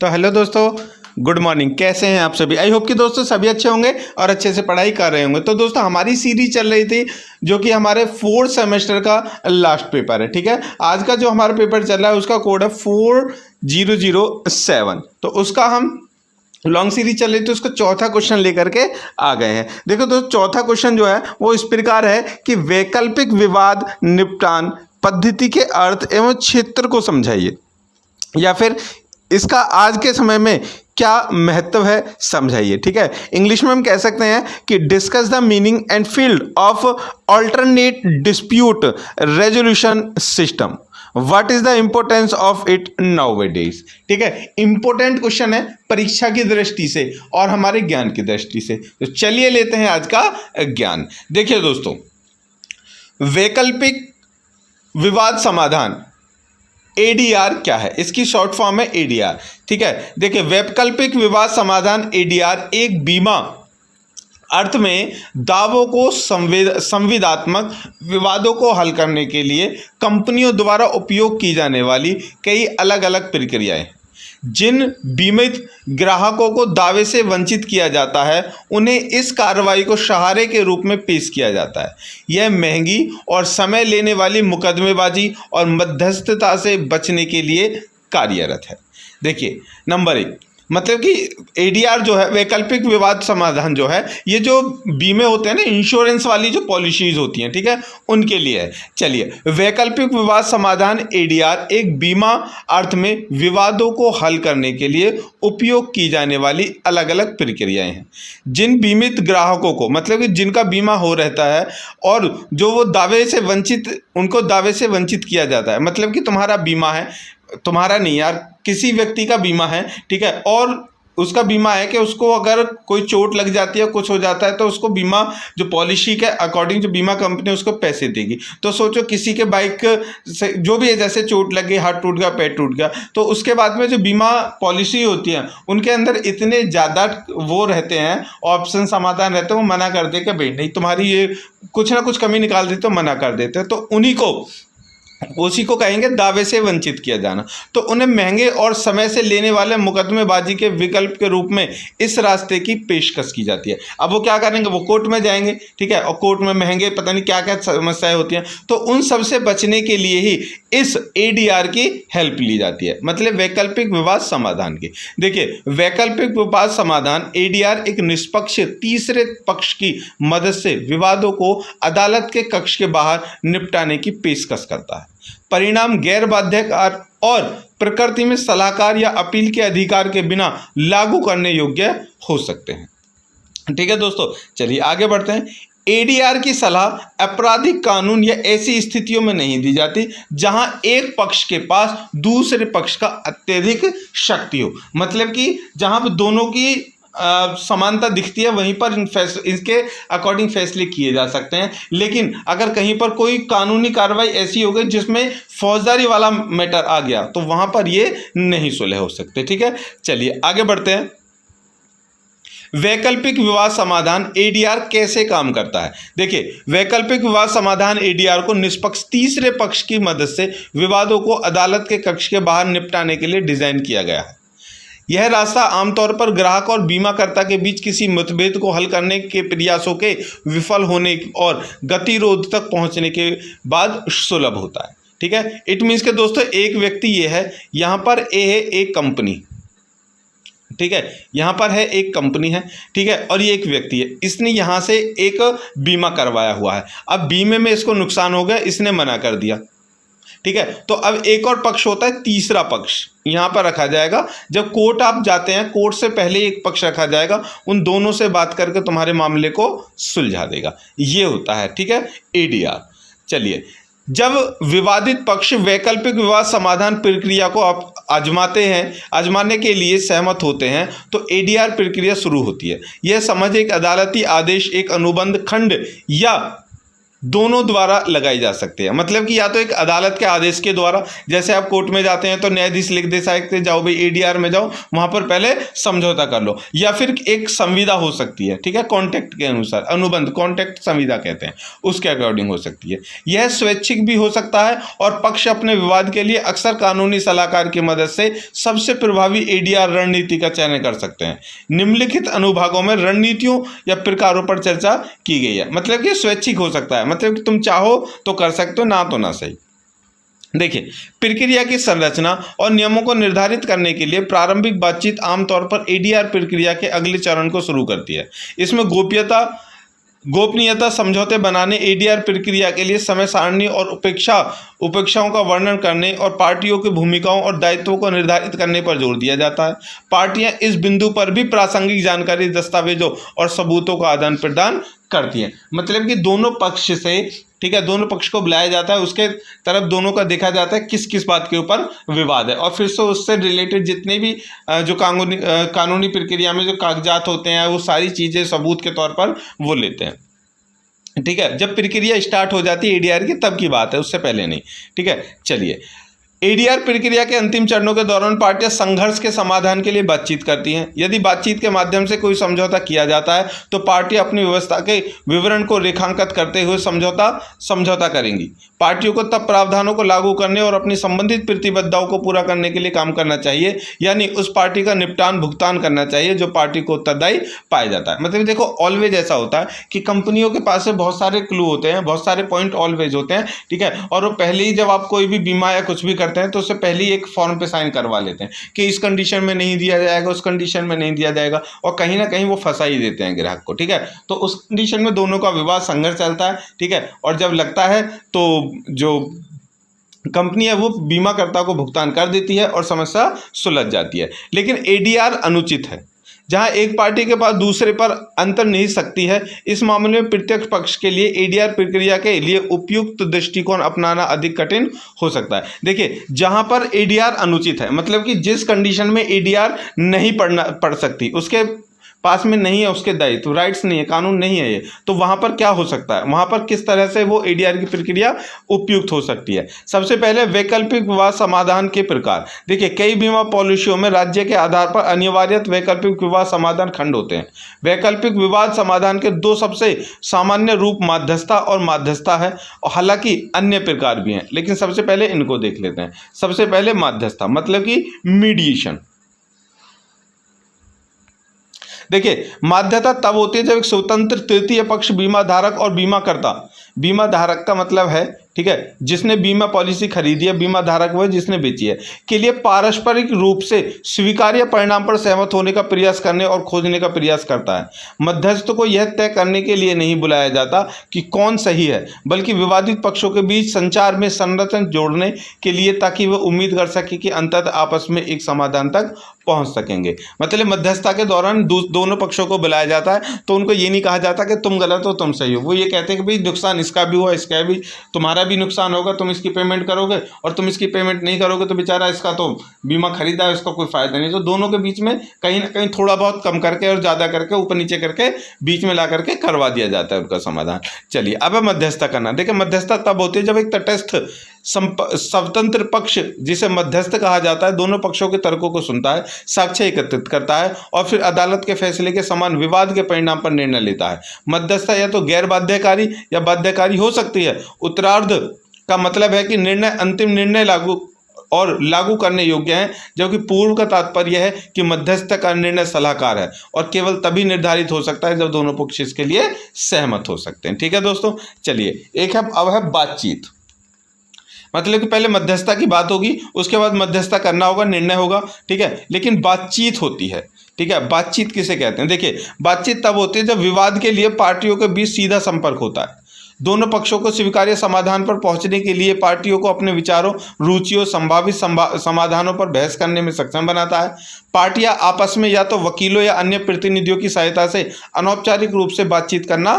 तो हेलो दोस्तों, good morning. कैसे हैं आप सभी? आई होप कि दोस्तों सभी अच्छे होंगे और अच्छे से पढ़ाई कर रहे होंगे। तो दोस्तों हमारी सीरीज चल रही थी जो कि हमारे 4th सेमेस्टर का लास्ट पेपर है। ठीक है, आज का जो हमारा पेपर चल रहा है उसका कोड है 4007। तो उसका हम लॉन्ग सीरीज चल रही थी, उसका चौथा क्वेश्चन लेकर के आ गए हैं। देखो दोस्तों, चौथा क्वेश्चन जो है वो इस प्रकार है कि वैकल्पिक विवाद निपटान पद्धति के अर्थ एवं क्षेत्र को समझाइए, या फिर इसका आज के समय में क्या महत्व है समझाइए। ठीक है, इंग्लिश में हम कह सकते हैं कि discuss the meaning and field of alternate dispute resolution system, what is the importance of it nowadays. ठीक है, इंपॉर्टेंट क्वेश्चन है परीक्षा की दृष्टि से और हमारे ज्ञान की दृष्टि से। तो चलिए लेते हैं आज का ज्ञान। देखिए दोस्तों, वैकल्पिक विवाद समाधान ADR क्या है? इसकी शॉर्ट फॉर्म है ADR। ठीक है, देखिए वैकल्पिक विवाद समाधान ADR एक बीमा अर्थ में दावों को संविदात्मक विवादों को हल करने के लिए कंपनियों द्वारा उपयोग की जाने वाली कई अलग अलग प्रक्रियाएं। जिन बीमित ग्राहकों को दावे से वंचित किया जाता है उन्हें इस कार्रवाई को सहारे के रूप में पेश किया जाता है। यह महंगी और समय लेने वाली मुकदमेबाजी और मध्यस्थता से बचने के लिए कार्यरत है। देखिए नंबर 1, मतलब कि ADR जो है वैकल्पिक विवाद समाधान जो है, ये जो बीमे होते हैं ना, इंश्योरेंस वाली जो पॉलिसीज होती हैं, ठीक है, उनके लिए है। चलिए, वैकल्पिक विवाद समाधान ADR एक बीमा अर्थ में विवादों को हल करने के लिए उपयोग की जाने वाली अलग अलग प्रक्रियाएं हैं। जिन बीमित ग्राहकों को, मतलब कि जिनका बीमा हो रहता है और जो वो दावे से वंचित, उनको दावे से वंचित किया जाता है। मतलब कि तुम्हारा बीमा है, तुम्हारा नहीं यार, किसी व्यक्ति का बीमा है, ठीक है, और उसका बीमा है कि उसको अगर कोई चोट लग जाती है, कुछ हो जाता है, तो उसको बीमा जो पॉलिसी के अकॉर्डिंग जो बीमा कंपनी उसको पैसे देगी। तो सोचो किसी के बाइक से जो भी है, जैसे चोट लग गई, हाथ टूट गया, पैर टूट गया, तो उसके बाद में जो बीमा पॉलिसी होती है उनके अंदर इतने ज़्यादा वो रहते हैं, ऑप्शन समाधान रहते हैं, वो मना कर दे कि भाई नहीं, तुम्हारी ये कुछ ना कुछ कमी निकाल देते, तो मना कर देते हैं। तो उसी को कहेंगे दावे से वंचित किया जाना। तो उन्हें महंगे और समय से लेने वाले मुकदमेबाजी के विकल्प के रूप में इस रास्ते की पेशकश की जाती है। अब वो क्या करेंगे, वो कोर्ट में जाएंगे, ठीक है, और कोर्ट में महंगे पता नहीं क्या क्या समस्याएं होती हैं, तो उन सब से बचने के लिए ही इस ADR की हेल्प ली जाती है, मतलब वैकल्पिक विवाद समाधान की। देखिए, वैकल्पिक विवाद समाधान ADR एक निष्पक्ष तीसरे पक्ष की मदद से विवादों को अदालत के कक्ष के बाहर निपटाने की पेशकश करता है। परिणाम गैर बाध्यकारी और प्रकृति में सलाहकार या अपील के अधिकार के बिना लागू करने योग्य हो सकते हैं। ठीक है दोस्तों, चलिए आगे बढ़ते हैं। ADR की सलाह आपराधिक कानून या ऐसी स्थितियों में नहीं दी जाती जहां एक पक्ष के पास दूसरे पक्ष का अत्यधिक शक्ति हो। मतलब कि जहां पर दोनों की समानता दिखती है, वहीं पर इसके अकॉर्डिंग फैसले किए जा सकते हैं। लेकिन अगर कहीं पर कोई कानूनी कार्रवाई ऐसी हो गई जिसमें फौजदारी वाला मैटर आ गया, तो वहां पर ये नहीं सुलह हो सकते। ठीक है, चलिए आगे बढ़ते हैं। वैकल्पिक विवाद समाधान ADR कैसे काम करता है? देखिए, वैकल्पिक विवाद समाधान ADR को निष्पक्ष तीसरे पक्ष की मदद से विवादों को अदालत के कक्ष के बाहर निपटाने के लिए डिजाइन किया गया है। यह रास्ता आमतौर पर ग्राहक और बीमाकर्ता के बीच किसी मतभेद को हल करने के प्रयासों के विफल होने और गतिरोध तक पहुंचने के बाद सुलभ होता है। ठीक है, इट मीन्स के दोस्तों, एक व्यक्ति ये है, यहाँ पर ए है एक कंपनी, ठीक है, यहाँ पर है एक कंपनी है, ठीक है, और ये एक व्यक्ति है, इसने यहाँ से एक बीमा करवाया हुआ है। अब बीमे में इसको नुकसान हो गया, इसने मना कर दिया, ठीक है, तो अब एक और पक्ष होता है, तीसरा पक्ष यहाँ पर रखा जाएगा। जब कोर्ट आप जाते हैं, कोर्ट से पहले एक पक्ष रखा जाएगा, उन दोनों से बात करके तुम्हारे मामले को सुलझा देगा। ये होता है, ठीक है, ADR। चलिए, जब विवादित पक्ष वैकल्पिक विवाद समाधान प्रक्रिया को आजमाते हैं, आजमाने के लिए सहमत होते हैं, तो ADR प्रक्रिया शुरू होती है। यह समझ एक अदालती आदेश, एक अनुबंध खंड या दोनों द्वारा लगाई जा सकती है। मतलब कि या तो एक अदालत के आदेश के द्वारा, जैसे आप कोर्ट में जाते हैं तो न्यायाधीश लिख दे सकते हैं जाओ भाई एडीआर में जाओ, वहां पर पहले समझौता कर लो, या फिर एक संविदा हो सकती है, ठीक है, कॉन्ट्रैक्ट के अनुसार, अनुबंध, कॉन्ट्रैक्ट संविदा कहते हैं, उसके अकॉर्डिंग हो सकती है। यह स्वैच्छिक भी हो सकता है और पक्ष अपने विवाद के लिए अक्सर कानूनी सलाहकार की मदद से सबसे प्रभावी एडीआर रणनीति का चयन कर सकते हैं। निम्नलिखित अनुभागों में रणनीतियों या प्रकारों पर चर्चा की गई है। मतलब कि स्वैच्छिक हो सकता है, मतलब कि तुम चाहो तो कर सकते हो, ना तो ना सही। देखिए, प्रक्रिया की संरचना और नियमों को निर्धारित करने के लिए प्रारंभिक बातचीत आमतौर पर एडीआर प्रक्रिया के अगले चरण को शुरू करती है। इसमें गोपनीयता समझौते बनाने, एडीआर प्रक्रिया के लिए समय सारणी और उपेक्षाओं का वर्णन करने और पार्टियों की भूमिकाओं और दायित्वों को निर्धारित करने पर जोर दिया जाता है। पार्टियां इस बिंदु पर भी प्रासंगिक जानकारी, दस्तावेजों और सबूतों का आदान प्रदान करती हैं। मतलब कि दोनों पक्ष से, ठीक है, दोनों पक्ष को बुलाया जाता है, उसके तरफ दोनों का देखा जाता है किस किस बात के ऊपर विवाद है, और फिर से उससे रिलेटेड जितने भी जो कानूनी प्रक्रिया में जो कागजात होते हैं वो सारी चीज़ें सबूत के तौर पर वो लेते हैं। ठीक है, जब प्रक्रिया स्टार्ट हो जाती है एडीआर की तब की बात है, उससे पहले नहीं। ठीक है, चलिए, एडीआर प्रक्रिया के अंतिम चरणों के दौरान पार्टियां संघर्ष के समाधान के लिए बातचीत करती हैं। यदि बातचीत के माध्यम से कोई समझौता किया जाता है तो पार्टियां अपनी व्यवस्था के विवरण को रेखांकित करते हुए समझौता करेंगी। पार्टियों को तब प्रावधानों को लागू करने और अपनी संबंधित प्रतिबद्धताओं को पूरा करने के लिए काम करना चाहिए, यानी उस पार्टी का निपटान भुगतान करना चाहिए जो पार्टी को उत्तरदायी पाया जाता है। मतलब देखो, ऑलवेज ऐसा होता है कि कंपनियों के पास से बहुत सारे क्लू होते हैं, बहुत सारे पॉइंट ऑलवेज होते हैं, ठीक है, और वो पहले ही जब आप कोई भी बीमा या कुछ भी करते हैं तो उससे पहले ही एक फॉर्म पे साइन करवा लेते हैं कि इस कंडीशन में नहीं दिया जाएगा, उस कंडीशन में नहीं दिया जाएगा, और कहीं ना कहीं वो फंसा ही देते हैं ग्राहक को। ठीक है, तो उस कंडीशन में दोनों का विवाद, संघर्ष चलता है। ठीक है, और जब लगता है तो जो कंपनी है वो बीमाकर्ता को भुगतान कर देती है और समस्या सुलझ जाती है। लेकिन एडीआर अनुचित है जहां एक पार्टी के पास दूसरे पर अंतर नहीं सकती है। इस मामले में प्रत्येक पक्ष के लिए एडीआर प्रक्रिया के लिए उपयुक्त दृष्टिकोण अपनाना अधिक कठिन हो सकता है। देखिए, जहां पर एडीआर अनुचित है, मतलब कि जिस कंडीशन में एडीआर नहीं पढ़ सकती, उसके पास में नहीं है उसके दायित्व, राइट्स नहीं है, कानून नहीं है ये, तो वहां पर क्या हो सकता है, वहां पर किस तरह से वो एडीआर की प्रक्रिया उपयुक्त हो सकती है। सबसे पहले वैकल्पिक विवाद समाधान के प्रकार। देखिए, कई बीमा पॉलिसियों में राज्य के आधार पर अनिवार्य वैकल्पिक विवाद समाधान खंड होते हैं। वैकल्पिक विवाद समाधान के दो सबसे सामान्य रूप मध्यस्थता और मध्यस्थता है, और हालांकि अन्य प्रकार भी हैं, लेकिन सबसे पहले इनको देख लेते हैं। सबसे पहले मध्यस्थता, मतलब कि मीडिएशन। देखिए, माध्यता तब होती है जब एक स्वतंत्र तृतीय पक्ष बीमा धारक और बीमाकर्ता, बीमा धारक का मतलब है, ठीक है, जिसने बीमा पॉलिसी खरीदी है, बीमा धारक वो है जिसने बेची है, के लिए पारस्परिक रूप से स्वीकार्य परिणाम पर सहमत होने का प्रयास करने और खोजने का प्रयास करता है। मध्यस्थ को यह तय करने के लिए नहीं बुलाया जाता कि कौन सही है, बल्कि विवादित पक्षों के बीच संचार में संरचना जोड़ने के लिए, ताकि वह उम्मीद कर सके कि अंततः आपस में एक समाधान तक पहुंच सकेंगे। मतलब मध्यस्थता के दौरान दोनों पक्षों को बुलाया जाता है, तो उनको ये नहीं कहा जाता कि तुम गलत हो तुम सही हो। वो ये कहते हैं कि भाई नुकसान इसका भी हुआ, इसका भी, तुम्हारा भी नुकसान होगा, तुम इसकी पेमेंट करोगे, और तुम इसकी पेमेंट नहीं करोगे तो बेचारा इसका तो बीमा खरीदा है, इसका कोई फायदा नहीं। तो दोनों के बीच में कहीं ना कहीं थोड़ा बहुत कम करके और ज़्यादा करके, ऊपर नीचे करके, बीच में ला करके करवा दिया जाता है उनका समाधान। चलिए, अब है मध्यस्थता करना। देखिए, मध्यस्थता तब होती है जब एक तटस्थ स्वतंत्र पक्ष, जिसे मध्यस्थ कहा जाता है, दोनों पक्षों के तर्कों को सुनता है, साक्ष्य एकत्रित करता है और फिर अदालत के फैसले के समान विवाद के परिणाम पर निर्णय लेता है। मध्यस्थता या तो गैर बाध्यकारी या बाध्यकारी हो सकती है। उत्तरार्ध का मतलब है कि निर्णय अंतिम निर्णय लागू करने योग्य है, जबकि पूर्व का तात्पर्य है कि मध्यस्थ का निर्णय सलाहकार है और केवल तभी निर्धारित हो सकता है जब दोनों पक्ष इसके लिए सहमत हो सकते हैं। ठीक है दोस्तों, चलिए, एक है अब है बातचीत। मतलब कि पहले मध्यस्थता की बात होगी, उसके बाद मध्यस्थता करना होगा, निर्णय होगा, ठीक है, लेकिन बातचीत होती है। ठीक है, बातचीत किसे कहते हैं? देखिए, बातचीत तब होती है जब विवाद के लिए पार्टियों के बीच सीधा संपर्क होता है। दोनों पक्षों को स्वीकार्य समाधान पर पहुंचने के लिए पार्टियों को अपने विचारों, रुचियों, संभावित समाधानों पर बहस करने में सक्षम बनाता है। पार्टियां आपस में या तो वकीलों या अन्य प्रतिनिधियों की सहायता से अनौपचारिक रूप से बातचीत करना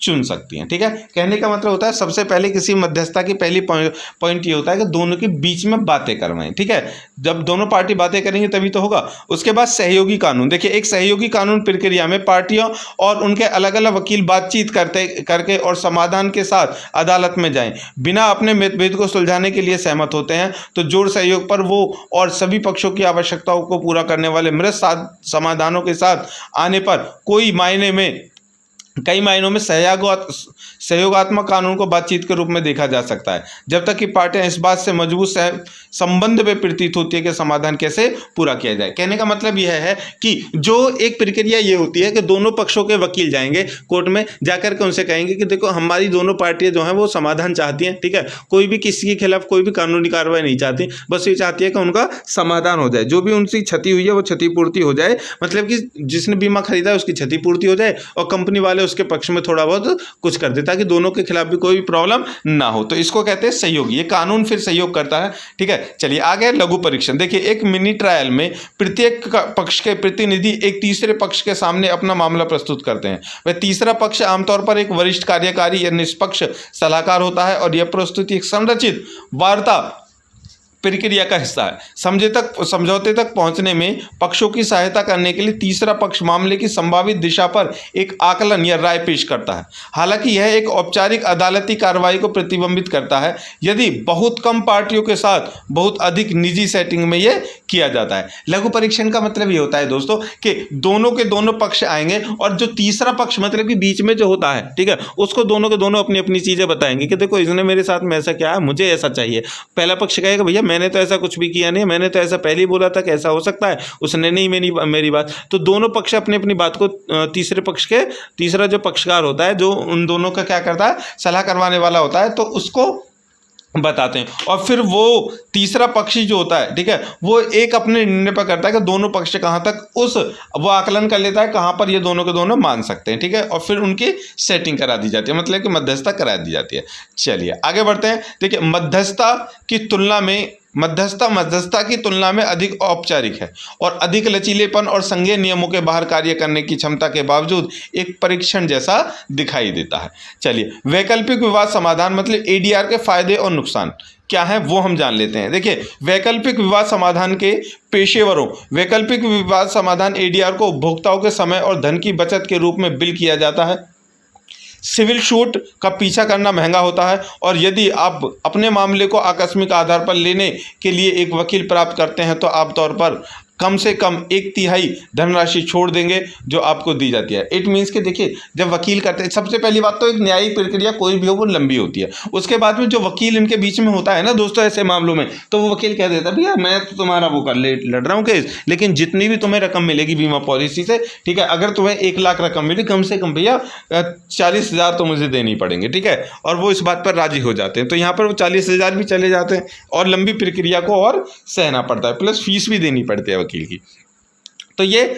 चुन सकती हैं। ठीक है, कहने का मतलब होता है सबसे पहले किसी मध्यस्थता की पहली पॉइंट ये होता है कि दोनों के बीच में बातें करवाएं। ठीक है, जब दोनों पार्टी बातें करेंगे तभी तो होगा। उसके बाद सहयोगी कानून, देखिए एक सहयोगी कानून प्रक्रिया में पार्टियों और उनके अलग अलग वकील बातचीत करके और समाधान के साथ अदालत में जाएं, बिना अपने मतभेद को सुलझाने के लिए सहमत होते हैं तो जोड़ सहयोग पर वो और सभी पक्षों की आवश्यकताओं को पूरा करने वाले मृत समाधानों के साथ आने पर कई मायनों में सहयोगात्मक कानून को बातचीत के रूप में देखा जा सकता है, जब तक कि पार्टियां इस बात से मजबूत संबंध में प्रतीत होती है कि समाधान कैसे पूरा किया जाए। कहने का मतलब यह है कि जो एक प्रक्रिया ये होती है कि दोनों पक्षों के वकील जाएंगे कोर्ट में, जाकर के उनसे कहेंगे कि देखो हमारी दोनों पार्टियां जो हैं वो समाधान चाहती हैं। ठीक है, कोई भी किसी के खिलाफ कोई भी कानूनी कार्रवाई नहीं चाहती, बस ये चाहती है कि उनका समाधान हो जाए, जो भी उनकी क्षति हुई है वो क्षतिपूर्ति हो जाए, मतलब कि जिसने बीमा खरीदा है उसकी क्षतिपूर्ति हो जाए और कंपनी वाले उसके पक्ष में थोड़ा बहुत कुछ कर दे ताकि दोनों के खिलाफ भी कोई प्रॉब्लम ना हो। तो इसको कहते हैं सहयोगी, ये कानून फिर सहयोग करता है। ठीक है, चलिए आगे लघु परीक्षण। देखिए एक मिनी ट्रायल में प्रत्येक पक्ष के प्रतिनिधि एक तीसरे पक्ष के सामने अपना मामला प्रस्तुत करते हैं। वह तीसरा पक्ष आमतौर पर एक वरिष्ठ कार्यकारी या निष्पक्ष सलाहकार होता है और यह प्रस्तुति एक संरचित वार्ता प्रक्रिया का हिस्सा है। समझौते तक पहुंचने में पक्षों की सहायता करने के लिए तीसरा पक्ष मामले की संभावित दिशा पर एक आकलन या राय पेश करता है। हालांकि यह एक औपचारिक अदालती कार्रवाई को प्रतिबिंबित करता है यदि बहुत कम पार्टियों के साथ बहुत अधिक निजी सेटिंग में यह किया जाता है। लघु परीक्षण का मतलब ये होता है दोस्तों कि दोनों के दोनों पक्ष आएंगे और जो तीसरा पक्ष मतलब कि बीच में जो होता है, ठीक है, उसको दोनों के दोनों अपनी अपनी चीजें बताएंगे कि देखो इसने मेरे साथ में ऐसा क्या है, मुझे ऐसा चाहिए। पहला पक्ष कहेगा भैया मैंने तो ऐसा कुछ भी किया नहीं, मैंने तो ऐसा पहले ही बोला था कि ऐसा हो सकता है, उसने नहीं मेरी बात। तो दोनों पक्ष अपनी अपनी बात को तीसरा जो पक्षकार होता है जो उन दोनों का क्या करता है, सलाह करवाने वाला होता है, तो उसको बताते हैं। और फिर वो तीसरा पक्षी जो होता है, ठीक है, वो एक अपने निर्णय पर करता है कि दोनों पक्ष कहाँ तक वो आकलन कर लेता है कहाँ पर ये दोनों के दोनों मान सकते हैं। ठीक है, और फिर उनकी सेटिंग करा दी जाती है, मतलब कि मध्यस्थता करा दी जाती है। चलिए आगे बढ़ते हैं। देखिए मध्यस्थता की तुलना में अधिक औपचारिक है और अधिक लचीलेपन और संघीय नियमों के बाहर कार्य करने की क्षमता के बावजूद एक परीक्षण जैसा दिखाई देता है। चलिए वैकल्पिक विवाद समाधान मतलब एडीआर के फायदे और नुकसान क्या है वो हम जान लेते हैं। देखिए वैकल्पिक विवाद समाधान के पेशेवरों, वैकल्पिक विवाद समाधान एडीआर को उपभोक्ताओं के समय और धन की बचत के रूप में बिल किया जाता है। सिविल शूट का पीछा करना महंगा होता है और यदि आप अपने मामले को आकस्मिक आधार पर लेने के लिए एक वकील प्राप्त करते हैं तो आमतौर पर कम से कम 1/3 धनराशि छोड़ देंगे जो आपको दी जाती है। इट मीन्स कि देखिए जब वकील करते हैं, सबसे पहली बात तो एक न्यायिक प्रक्रिया कोई भी हो वो लंबी होती है। उसके बाद में जो वकील इनके बीच में होता है ना दोस्तों ऐसे मामलों में, तो वो वकील कह देता है भैया मैं तो तुम्हारा वो लड़ रहा हूँ केस, लेकिन जितनी भी तुम्हें रकम मिलेगी बीमा पॉलिसी से, ठीक है, अगर तुम्हें 1 लाख रकम मिली कम से कम भैया 40,000 तो मुझे देनी पड़ेंगे। ठीक है, और वो इस बात पर राजी हो जाते हैं। तो यहाँ पर वो 40,000 भी चले जाते हैं और लंबी प्रक्रिया को और सहना पड़ता है, प्लस फीस भी देनी पड़ती है वकील की। तो ये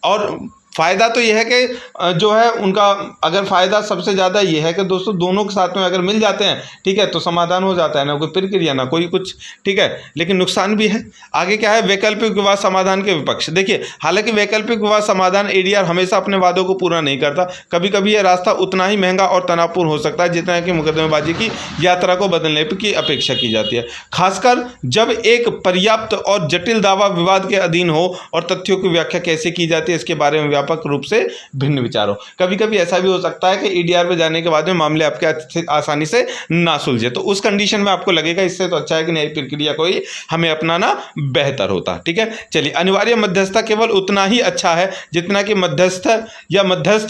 और फ़ायदा तो ये है कि जो है उनका, अगर फ़ायदा सबसे ज़्यादा ये है कि दोस्तों दोनों के साथ में अगर मिल जाते हैं, ठीक है, तो समाधान हो जाता है, ना कोई प्रक्रिया ना कोई कुछ। ठीक है, लेकिन नुकसान भी है। आगे क्या है, वैकल्पिक विवाद समाधान के विपक्ष। देखिए हालांकि वैकल्पिक विवाद समाधान एडीआर हमेशा अपने वादों को पूरा नहीं करता। कभी कभी यह रास्ता उतना ही महंगा और तनावपूर्ण हो सकता है जितना कि मुकदमेबाजी की यात्रा को बदलने की अपेक्षा की जाती है, खासकर जब एक पर्याप्त और जटिल दावा विवाद के अधीन हो और तथ्यों की व्याख्या कैसे की जाती है इसके बारे में व्यापक रूप से भिन्न विचार हो। कभी कभी ऐसा भी हो सकता है कि ईडीआर पे जाने के बाद में मामले आपके आसानी से ना सुलझे, तो उस कंडीशन में आपको लगेगा इससे तो अच्छा है कि न्यायिक प्रक्रिया को ही हमें अपनाना बेहतर होता। ठीक है, चलिए अनिवार्य मध्यस्थता केवल उतना ही अच्छा है जितना कि मध्यस्थ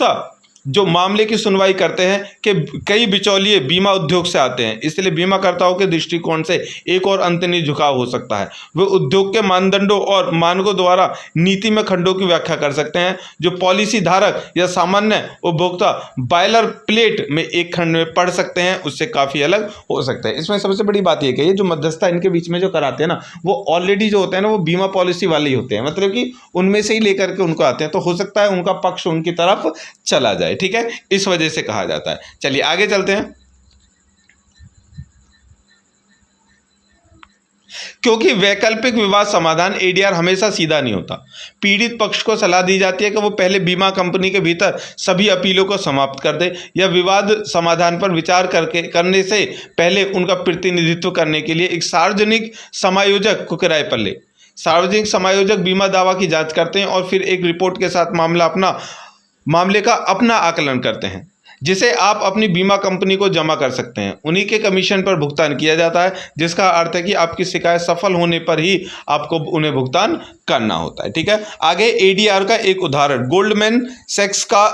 जो मामले की सुनवाई करते हैं कि कई बिचौलिए बीमा उद्योग से आते हैं, इसलिए बीमाकर्ताओं के दृष्टिकोण से एक और अंतर्निहित झुकाव हो सकता है। वे उद्योग के मानदंडों और मानकों द्वारा नीति में खंडों की व्याख्या कर सकते हैं जो पॉलिसी धारक या सामान्य उपभोक्ता बॉयलर प्लेट में एक खंड में पढ़ सकते हैं उससे काफ़ी अलग हो सकता है। इसमें सबसे बड़ी बात यह कि जो मध्यस्थता इनके बीच में जो कराते हैं ना, वो ऑलरेडी जो होते हैं ना वो बीमा पॉलिसी वाले ही होते हैं, मतलब कि उनमें से ही लेकर के उनको आते हैं, तो हो सकता है उनका पक्ष उनकी तरफ चला जाए। ठीक है, इस वजह से कहा जाता है। चलिए आगे चलते हैं। क्योंकि वैकल्पिक विवाद समाधान एडीआर हमेशा सीधा नहीं होता। पीड़ित पक्ष को सलाह दी जाती है कि वो पहले बीमा कंपनी के भीतर सभी अपीलों को समाप्त कर दे या विवाद समाधान पर विचार करने से पहले उनका प्रतिनिधित्व करने के लिए एक सार्वजनिक समायोजक को किराए पर ले। सार्वजनिक समायोजक बीमा दावा की जांच करते हैं और फिर एक रिपोर्ट के साथ मामले का अपना आकलन करते हैं, जिसे आप अपनी बीमा कंपनी को जमा कर सकते हैं। उन्हीं के कमीशन पर भुगतान किया जाता है, जिसका अर्थ है कि आपकी शिकायत सफल होने पर ही आपको उन्हें भुगतान करना होता है। ठीक है, आगे एडीआर का एक उदाहरण, गोल्डमैन सैक्स का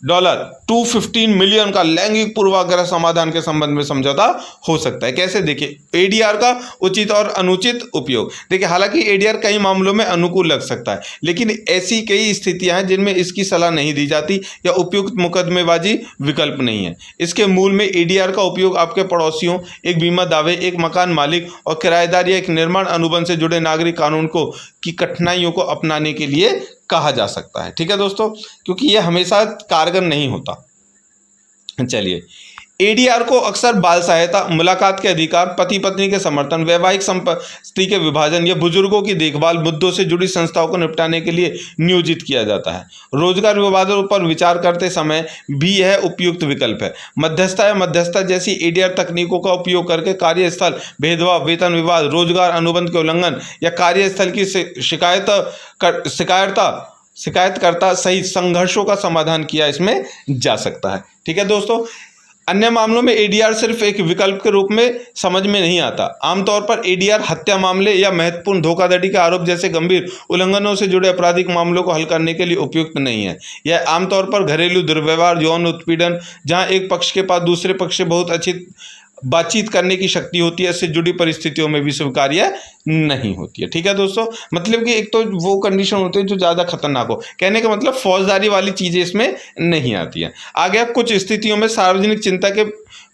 $215 मिलियन का लैंगिक पूर्वाग्रह समाधान के संबंध में समझौता हो सकता है। कैसे? देखिए, एडीआर का उचित और अनुचित उपयोग। देखिए, हालांकि एडीआर कई मामलों में अनुकूल लग सकता है, लेकिन ऐसी कई स्थितियां हैं जिनमें इसकी सलाह नहीं दी जाती या उपयुक्त मुकदमेबाजी विकल्प नहीं है। इसके मूल में एडीआर का उपयोग आपके पड़ोसियों, एक बीमा दावे, एक मकान मालिक और किराएदार या एक निर्माण अनुबंध से जुड़े नागरिक कानून की कठिनाइयों को अपनाने के लिए कहा जा सकता है। ठीक है दोस्तों, क्योंकि यह हमेशा कारगर नहीं होता। चलिए, एडीआर को अक्सर बाल सहायता, मुलाकात के अधिकार, पति पत्नी के समर्थन, वैवाहिक संपत्ति के विभाजन या बुजुर्गों की देखभाल मुद्दों से जुड़ी संस्थाओं को निपटाने के लिए नियोजित किया जाता है। रोजगार विवादों पर विचार करते समय भी यह उपयुक्त विकल्प है। मध्यस्थता या मध्यस्थता जैसी एडीआर तकनीकों का उपयोग करके कार्यस्थल भेदभाव, वेतन विवाद, रोजगार अनुबंध के उल्लंघन या कार्यस्थल की शिकायतकर्ता सहित संघर्षों का समाधान किया इसमें जा सकता है। ठीक है दोस्तों, अन्य मामलों में एडीआर सिर्फ एक विकल्प के रूप में समझ में नहीं आता। आमतौर पर एडीआर हत्या मामले या महत्वपूर्ण धोखाधड़ी के आरोप जैसे गंभीर उल्लंघनों से जुड़े आपराधिक मामलों को हल करने के लिए उपयुक्त नहीं है। यह आमतौर पर घरेलू दुर्व्यवहार, यौन उत्पीड़न, जहां एक पक्ष के पास दूसरे पक्ष से बहुत अच्छी बातचीत करने की शक्ति होती है, इससे जुड़ी परिस्थितियों में भी स्वीकार्य नहीं होती है। ठीक है दोस्तों, मतलब कि एक तो वो कंडीशन होती है जो ज़्यादा खतरनाक हो, कहने का मतलब फौजदारी वाली चीज़ें इसमें नहीं आती हैं। आगे कुछ स्थितियों में सार्वजनिक चिंता के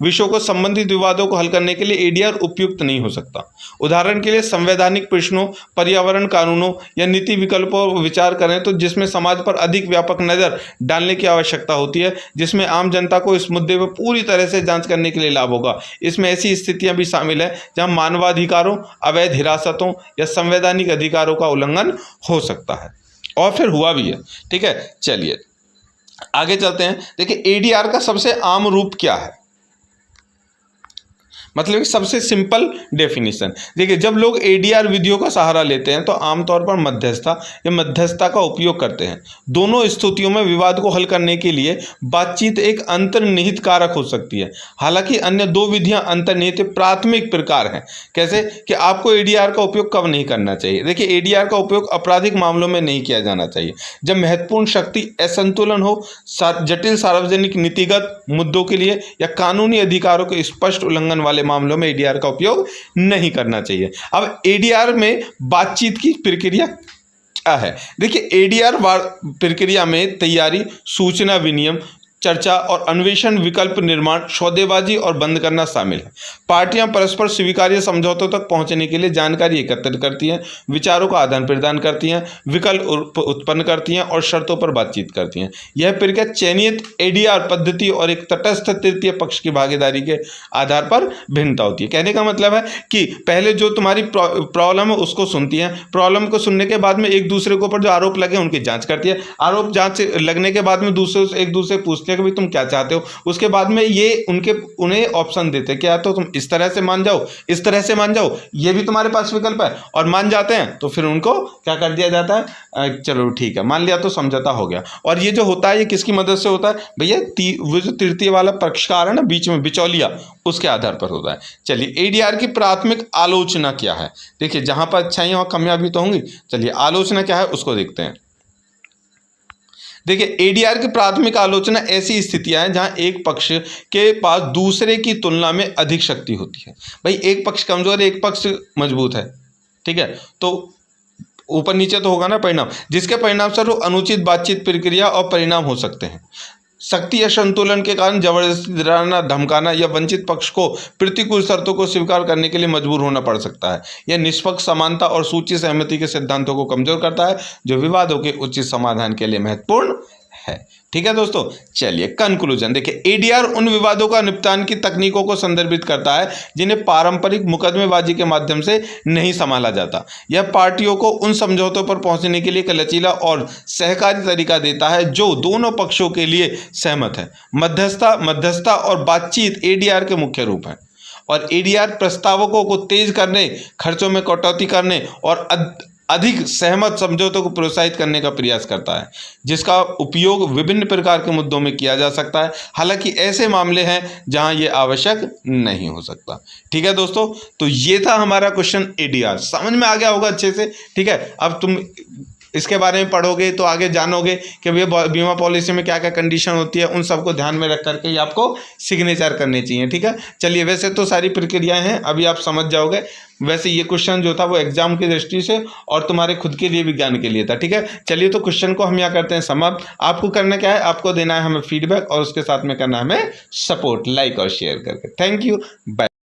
विषयों को संबंधित विवादों को हल करने के लिए एडीआर उपयुक्त नहीं हो सकता। उदाहरण के लिए संवैधानिक प्रश्नों, पर्यावरण कानूनों या नीति विकल्पों पर विचार करें तो जिसमें समाज पर अधिक व्यापक नज़र डालने की आवश्यकता होती है, जिसमें आम जनता को इस मुद्दे पर पूरी तरह से जांच करने के लिए लाभ होगा। इसमें ऐसी स्थितियां भी शामिल हैं जहां मानवाधिकारों, अवैध हिरासतों या संवैधानिक अधिकारों का उल्लंघन हो सकता है, और फिर हुआ भी है। ठीक है, चलिए आगे चलते हैं। देखिए, एडीआर का सबसे आम रूप क्या है, मतलब कि सबसे सिंपल डेफिनेशन। देखिए, जब लोग एडीआर विधियों का सहारा लेते हैं तो आमतौर पर मध्यस्थता का उपयोग करते हैं। दोनों स्थितियों में विवाद को हल करने के लिए बातचीत एक अंतर्निहित कारक हो सकती है। हालांकि अन्य दो विधियां अंतर्निहित प्राथमिक प्रकार हैं। कैसे कि आपको एडीआर का उपयोग कब नहीं करना चाहिए। देखिए, एडीआर का उपयोग आपराधिक मामलों में नहीं किया जाना चाहिए। जब महत्वपूर्ण शक्ति असंतुलन हो, जटिल सार्वजनिक नीतिगत मुद्दों के लिए या कानूनी अधिकारों के स्पष्ट उल्लंघन वाले मामलों में एडीआर का उपयोग नहीं करना चाहिए। अब एडीआर में बातचीत की प्रक्रिया क्या है? देखिए, एडीआर प्रक्रिया में तैयारी, सूचना विनिमय, चर्चा और अन्वेषण, विकल्प निर्माण, सौदेबाजी और बंद करना शामिल है। पार्टियां परस्पर स्वीकार्य समझौतों तक पहुंचने के लिए जानकारी एकत्रित करती हैं, विचारों का आदान प्रदान करती हैं, विकल्प उत्पन्न करती हैं और शर्तों पर बातचीत करती हैं। यह प्रक्रिया चयनित एडीआर पद्धति और एक तटस्थ तृतीय पक्ष की भागीदारी के आधार पर भिन्नता होती है। कहने का मतलब है कि पहले जो तुम्हारी प्रॉब्लम है उसको सुनती है, प्रॉब्लम को सुनने के बाद में एक दूसरे के ऊपर जो आरोप लगे उनकी जाँच करती है, आरोप जाँच लगने के बाद में एक दूसरे पूछते कि भाई तुम क्या चाहते हो। उसके बाद में ये उन्हें ऑप्शन देते क्या, तो तुम इस तरह से मान जाओ, इस तरह से मान जाओ, ये भी तुम्हारे पास विकल्प है, और मान जाते हैं तो फिर उनको क्या कर दिया जाता है, चलो ठीक है मान लिया तो समझौता हो गया। और ये जो होता है ये किसकी मदद से होता है भैया? वो जो तृतीय वाला पक्षकार है ना, बीच में बिचौलिया, उसके आधार पर होता है। चलिए, एडीआर की प्राथमिक आलोचना क्या है? देखिए, जहां पर अच्छाई वहां कमियां भी तो होंगी। चलिए, आलोचना क्या है उसको देखते हैं। देखिए, एडीआर की प्राथमिक आलोचना ऐसी स्थितियां हैं जहां एक पक्ष के पास दूसरे की तुलना में अधिक शक्ति होती है। भाई, एक पक्ष कमजोर है, एक पक्ष मजबूत है, ठीक है, तो ऊपर नीचे तो होगा ना परिणाम, जिसके परिणाम स्वरूप अनुचित बातचीत प्रक्रिया और परिणाम हो सकते हैं। शक्ति असंतुलन के कारण जबरदस्ती, डराना, धमकाना या वंचित पक्ष को प्रतिकूल शर्तों को स्वीकार करने के लिए मजबूर होना पड़ सकता है। यह निष्पक्ष, समानता और सूचित सहमति के सिद्धांतों को कमजोर करता है, जो विवादों के उचित समाधान के लिए महत्वपूर्ण है। ठीक है दोस्तों, चलिए कंक्लूजन देखिए, एडीआर उन विवादों का निपटान की तकनीकों को संदर्भित करता है जिन्हें पारंपरिक मुकदमेबाजी के माध्यम से नहीं संभाला जाता। यह पार्टियों को उन समझौतों पर पहुंचने के लिए एक लचीला और सहकारी तरीका देता है जो दोनों पक्षों के लिए सहमत है। मध्यस्थता और बातचीत एडीआर के मुख्य रूप हैं, और एडीआर प्रस्तावकों को तेज करने, खर्चों में कटौती करने और अधिक सहमत समझौतों को प्रोत्साहित करने का प्रयास करता है, जिसका उपयोग विभिन्न प्रकार के मुद्दों में किया जा सकता है। हालांकि ऐसे मामले हैं जहां ये आवश्यक नहीं हो सकता। ठीक है दोस्तों, तो ये था हमारा क्वेश्चन एडीआर। समझ में आ गया होगा अच्छे से। ठीक है, अब तुम इसके बारे में पढ़ोगे तो आगे जानोगे कि भैया बीमा पॉलिसी में क्या क्या कंडीशन होती है, उन सबको ध्यान में रख करके ही आपको सिग्नेचर करने चाहिए। ठीक है, चलिए वैसे तो सारी प्रक्रियाएं हैं, अभी आप समझ जाओगे। वैसे ये क्वेश्चन जो था वो एग्जाम की दृष्टि से और तुम्हारे खुद के लिए विज्ञान के लिए था। ठीक है, चलिए तो क्वेश्चन को हम यहाँ करते हैं समाप्त। आपको करना क्या है, आपको देना है हमें फीडबैक और उसके साथ में करना है हमें सपोर्ट, लाइक और शेयर करके। Thank you, bye.